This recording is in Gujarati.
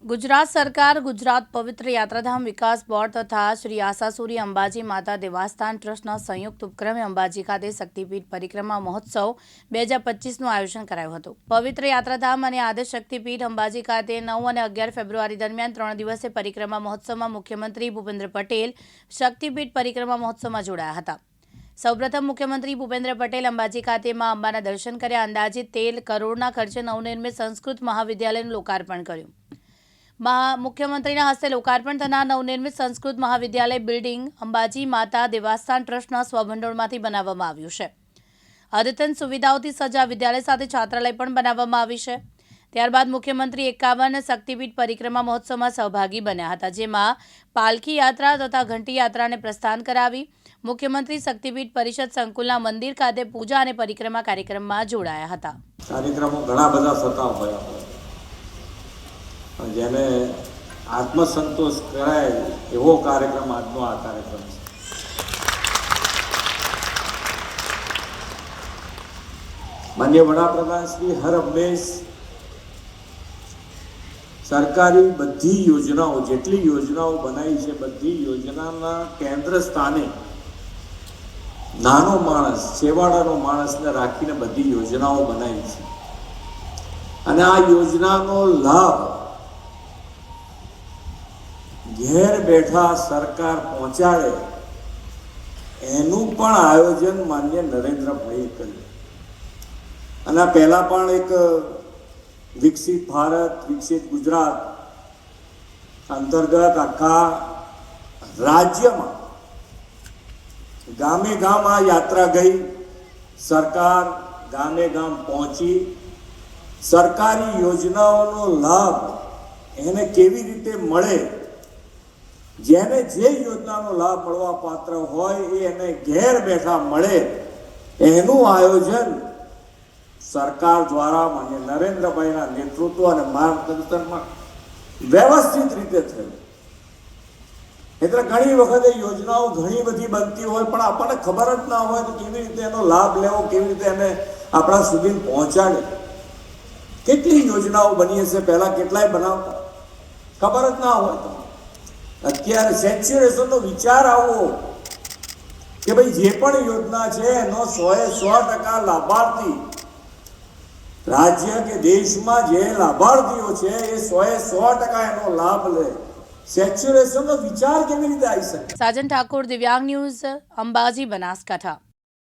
ગુજરાત સરકાર ગુજરાત પવિત્ર યાત્રાધામ વિકાસ બોર્ડ તથા શ્રી આશાસુરી અંબાજી માતા દેવાસ્થાન ટ્રસ્ટના સંયુક્ત ઉપક્રમે અંબાજી ખાતે શક્તિપીઠ પરિક્રમા મહોત્સવ 2025નું આયોજન કરાયું હતું। પવિત્ર યાત્રાધામ અને આદ્ય શક્તિપીઠ અંબાજી ખાતે 9 અને 11 ફેબ્રુઆરી દરમિયાન 3 દિવસીય પરિક્રમા મહોત્સવમાં મુખ્યમંત્રી ભૂપેન્દ્ર પટેલ શક્તિપીઠ પરિક્રમા મહોત્સવમાં જોડાયા હતા। સૌપ્રથમ મુખ્યમંત્રી ભૂપેન્દ્ર પટેલ અંબાજી ખાતે માં અંબાના દર્શન કર્યા। અંદાજિત 13 કરોડના ખર્ચે નવનિર્મિત સંસ્કૃત મહાવિદ્યાલયનું લોકાર્પણ કર્યું। મુખ્યમંત્રીના હસ્તે લોકાર્પણ થનાર નવનિર્મિત સંસ્કૃત મહાવિદ્યાલય બિલ્ડિંગ અંબાજી માતા દેવાસ્થાન ટ્રસ્ટના સ્વભંડોળમાંથી બનાવવામાં આવ્યું છે। અદ્યતન સુવિધાઓથી સજ્જ આ વિદ્યાલય સાથે છાત્રાલય પણ બનાવવામાં આવી છે। ત્યારબાદ મુખ્યમંત્રી 51 શક્તિપીઠ પરિક્રમા મહોત્સવમાં સહભાગી બન્યા હતા, જેમાં પાલખી યાત્રા તથા ઘંટી યાત્રાને પ્રસ્થાન કરાવી। મુખ્યમંત્રી શક્તિપીઠ પરિષદ સંકુલના મંદિર ખાતે પૂજા અને પરિક્રમા કાર્યક્રમમાં જોડાયા હતા। કાર્યક્રમો ઘણા બધા થતા હોય જેને આત્મસંતોષ કરાય એવો કાર્યક્રમ આજનો આ કાર્યક્રમ છે। માનનીય વડાપ્રધાન શ્રી હર હંમેશ સરકારી બધી યોજનાઓ જેટલી યોજનાઓ બનાવી છે બધી યોજનાના કેન્દ્ર સ્થાને નાનો માણસ છેવાડાનો માણસને રાખીને બધી યોજનાઓ બનાવી છે અને આ યોજનાનો લાભ ઘેર બેઠા સરકાર પહોંચાડે એનું પણ આયોજન માન્ય નરેન્દ્રભાઈએ કર્યું। અને પહેલાં પણ એક વિકસિત ભારત વિકસિત ગુજરાત અંતર્ગત આખા રાજ્યમાં ગામે ગામ આ યાત્રા ગઈ। સરકાર ગામે ગામ પહોંચી સરકારી યોજનાઓનો લાભ એને કેવી રીતે મળે, જેને જે યોજનાનો લાભ મળવા પાત્ર હોય એ એને ઘેર બેઠા મળે એનું આયોજન સરકાર દ્વારા માન્ય નરેન્દ્રભાઈના નેતૃત્વ અને માર્ગદર્શનમાં વ્યવસ્થિત રીતે થયું। એટલે ઘણી વખતે યોજનાઓ ઘણી બધી બનતી હોય પણ આપણને ખબર જ ના હોય તો કેવી રીતે એનો લાભ લેવો, કેવી રીતે એને આપણા સુધી પહોંચાડે। કેટલી યોજનાઓ બની હશે, પહેલા કેટલાય બનાવતા ખબર જ ના હોય તો અત્યારે સેચ્યુરેશનનો વિચાર આવવો કે ભાઈ જે પણ યોજના છે એનો 100% લાભાર્થી રાજ્ય કે દેશમાં જે લાભાર્થીઓ છે એ 100% એનો લાભ લે। સેચ્યુરેશનનો વિચાર કેવી રીતે આવી શકે? સાજન ઠાકોર, દિવ્યાંગ ન્યૂઝ, અંબાજી, બનાસકાંઠા।